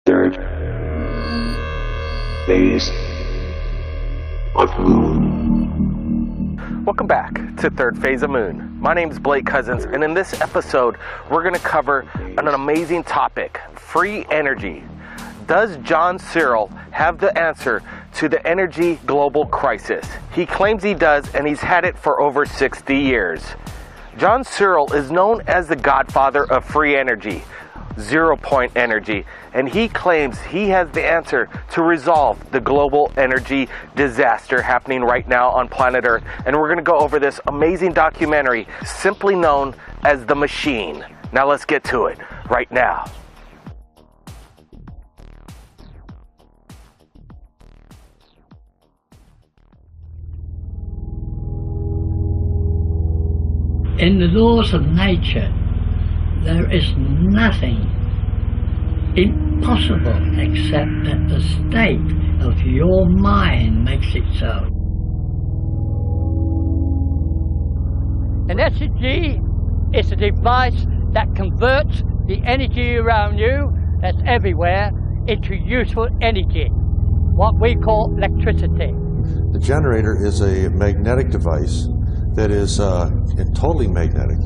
Third phase of Moon. Welcome back to Third Phase of Moon. My name is Blake Cousins, and in this episode, we're going to cover an amazing topic: free energy. Does John Searle have the answer to the energy global crisis? He claims he does, and he's had it for over 60 years. John Searle is known as the godfather of free energy, zero-point energy, and he claims he has the answer to resolve the global energy disaster happening right now on planet Earth. And we're going to go over this amazing documentary simply known as The Machine. Now let's get to it right now. In the laws of nature, there is nothing impossible except that the state of your mind makes it so. An SEG is a device that converts the energy around you, that's everywhere, into useful energy, what we call electricity. The generator is a magnetic device that is totally magnetic.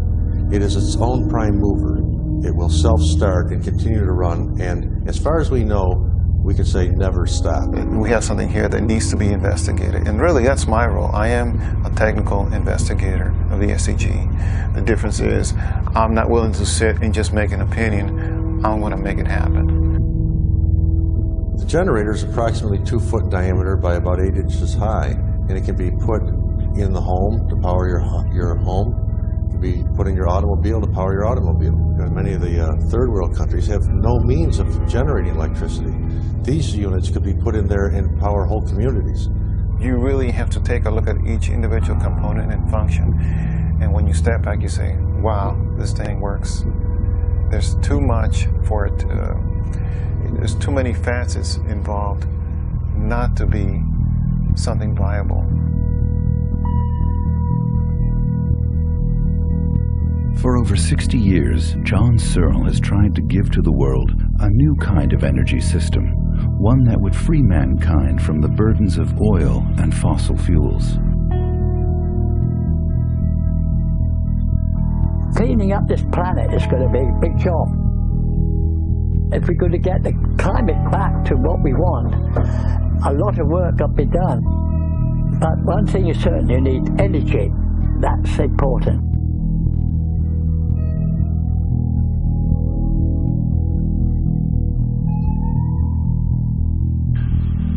It is its own prime mover. It will self-start and continue to run, and as far as we know, we can say never stop. We have something here that needs to be investigated, and really that's my role. I am a technical investigator of the SEG. The difference is I'm not willing to sit and just make an opinion. I want to make it happen. The generator is approximately 2 foot in diameter by about 8 inches high, and it can be put in the home to power your home. It can be put in your automobile to power your automobile. Many of the third world countries have no means of generating electricity. These units could be put in there and power whole communities. You really have to take a look at each individual component and function, and when you step back you say, wow, this thing works. There's too much for it to, there's too many facets involved not to be something viable. For over 60 years, John Searle has tried to give to the world a new kind of energy system, one that would free mankind from the burdens of oil and fossil fuels. Cleaning up this planet is going to be a big job. If we're going to get the climate back to what we want, a lot of work got to be done. But one thing is certain, you need energy. That's important.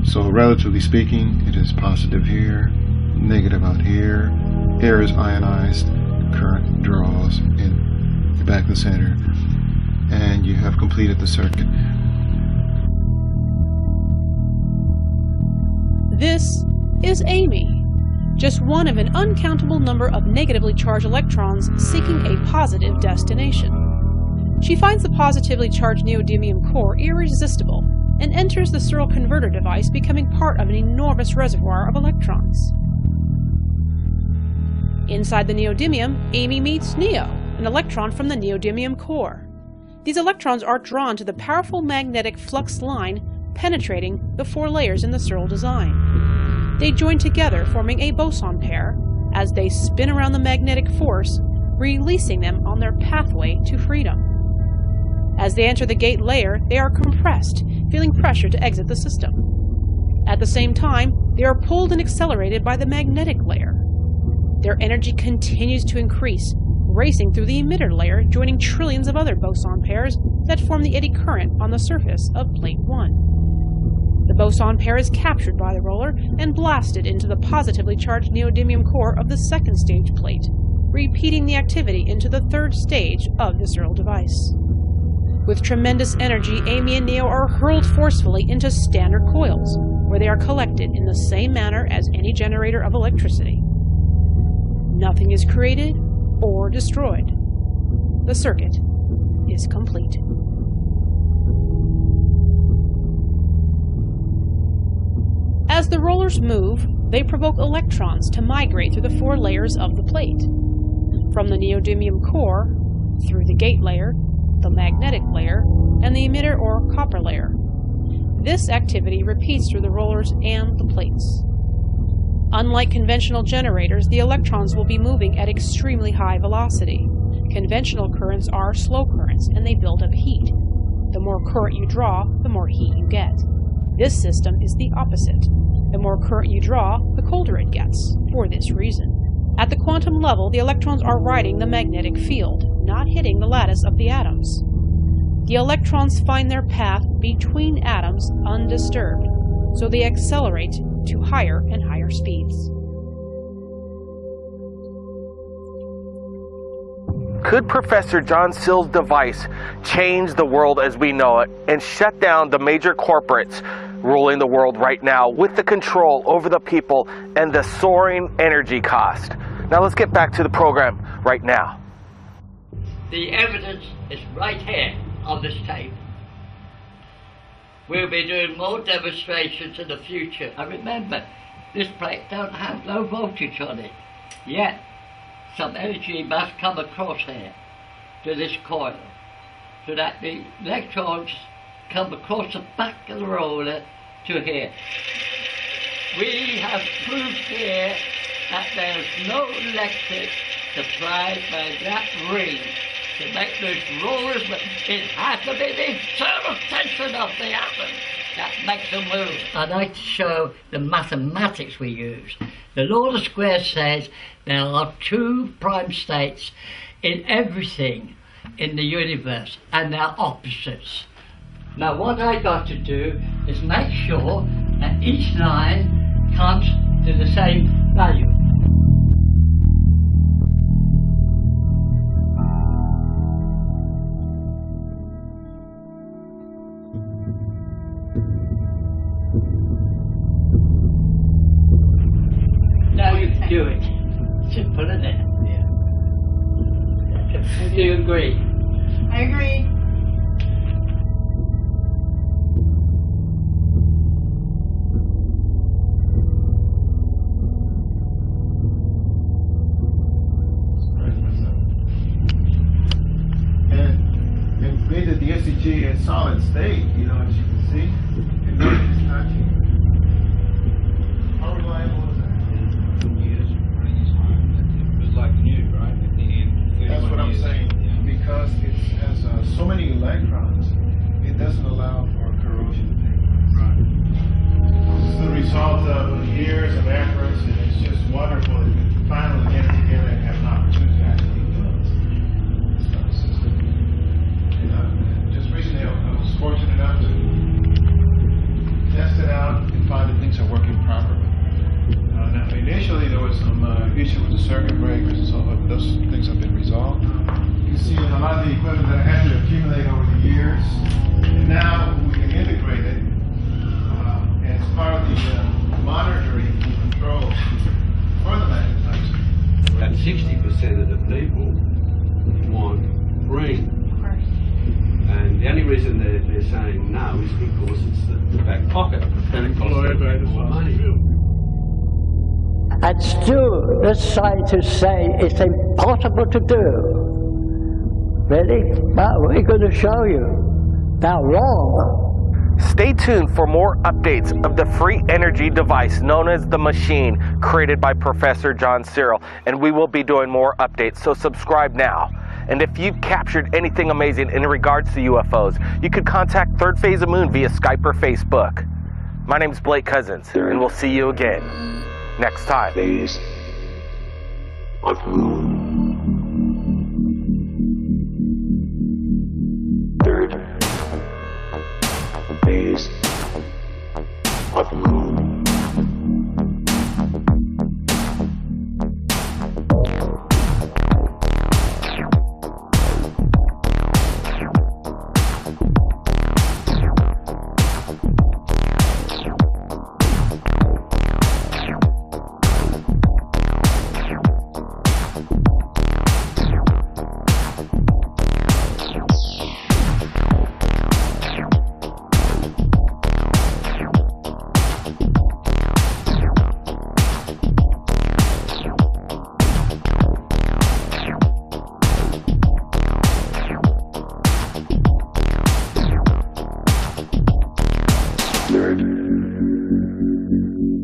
So relatively speaking, it is positive here, negative out here. Air is ionized, current draws in the back of the center, and you have completed the circuit. This is Amy, just one of an uncountable number of negatively charged electrons seeking a positive destination. She finds the positively charged neodymium core irresistible and enters the Searle converter device, becoming part of an enormous reservoir of electrons. Inside the neodymium, Amy meets Neo, an electron from the neodymium core. These electrons are drawn to the powerful magnetic flux line penetrating the 4 layers in the Searle design. They join together, forming a boson pair, as they spin around the magnetic force, releasing them on their pathway to freedom. As they enter the gate layer, they are compressed, feeling pressure to exit the system. At the same time, they are pulled and accelerated by the magnetic layer. Their energy continues to increase, racing through the emitter layer, joining trillions of other boson pairs that form the eddy current on the surface of plate 1. The boson pair is captured by the roller and blasted into the positively charged neodymium core of the 2nd stage plate, repeating the activity into the 3rd stage of the Searle device. With tremendous energy, Amy and Neo are hurled forcefully into standard coils, where they are collected in the same manner as any generator of electricity. Nothing is created or destroyed. The circuit is complete. As the rollers move, they provoke electrons to migrate through the 4 layers of the plate. From the neodymium core, through the gate layer, the magnetic layer, and the emitter or copper layer, This activity repeats through the rollers and the plates. Unlike conventional generators, the electrons will be moving at extremely high velocity. Conventional currents are slow currents, and they build up heat. The more current you draw, the more heat you get. This system is the opposite. The more current you draw, the colder it gets, for this reason. At the quantum level, the electrons are riding the magnetic field, not hitting the lattice of the atoms. The electrons find their path between atoms undisturbed, so they accelerate to higher and higher speeds. Could Professor John Searle's device change the world as we know it and shut down the major corporates ruling the world right now with the control over the people and the soaring energy cost? Now let's get back to the program right now. The evidence is right here on this tape. We'll be doing more demonstrations in the future. And remember, this plate don't have no voltage on it. Yet, some energy must come across here to this coil, so that the electrons come across the back of the roller to here. We have proved here that there's no electric supplied by that ring to make those rollers, but it has to be the internal tension of the atom that makes them move. I'd like to show the mathematics we use. The law of the square says there are two prime states in everything in the universe, and they're opposites. Now what I got to do is make sure that each line comes to the same value. Now you can do it. Simple, isn't it? Yeah. Do you agree? I agree. And made the SEG a solid state, you know, as you can see. And nothing's touching. How reliable is that? It was like new, right? At the end. That's what I'm saying. Because it has so many electrons, it doesn't allow for corrosion. Right. This is the result of years of efforts, and it's just wonderful that we finally get it together and have an opportunity to actually build this kind of system. And just recently, I was fortunate enough to test it out and find that things are working properly. Now, initially, there was some issue with the circuit breakers and so on. Those things have been resolved. You see a lot of the equipment that had to accumulate over the years, and now we can integrate it as part of the monitoring and control for the magnetizing. About 60% of the people want green. And the only reason they're saying no is because it's the back pocket, and it costs more money. And still, the scientists say it's impossible to do. Really? Well, we're going to show you. They're wrong. Stay tuned for more updates of the free energy device known as the machine created by Professor John Searle, and we will be doing more updates, so subscribe now. And if you've captured anything amazing in regards to UFOs, you could contact Third Phase of Moon via Skype or Facebook. My name's Blake Cousins, and we'll see you again next time. Phase of Moon. Third Phase of Moon.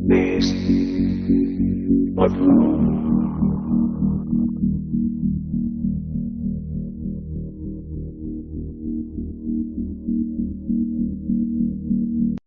This. What?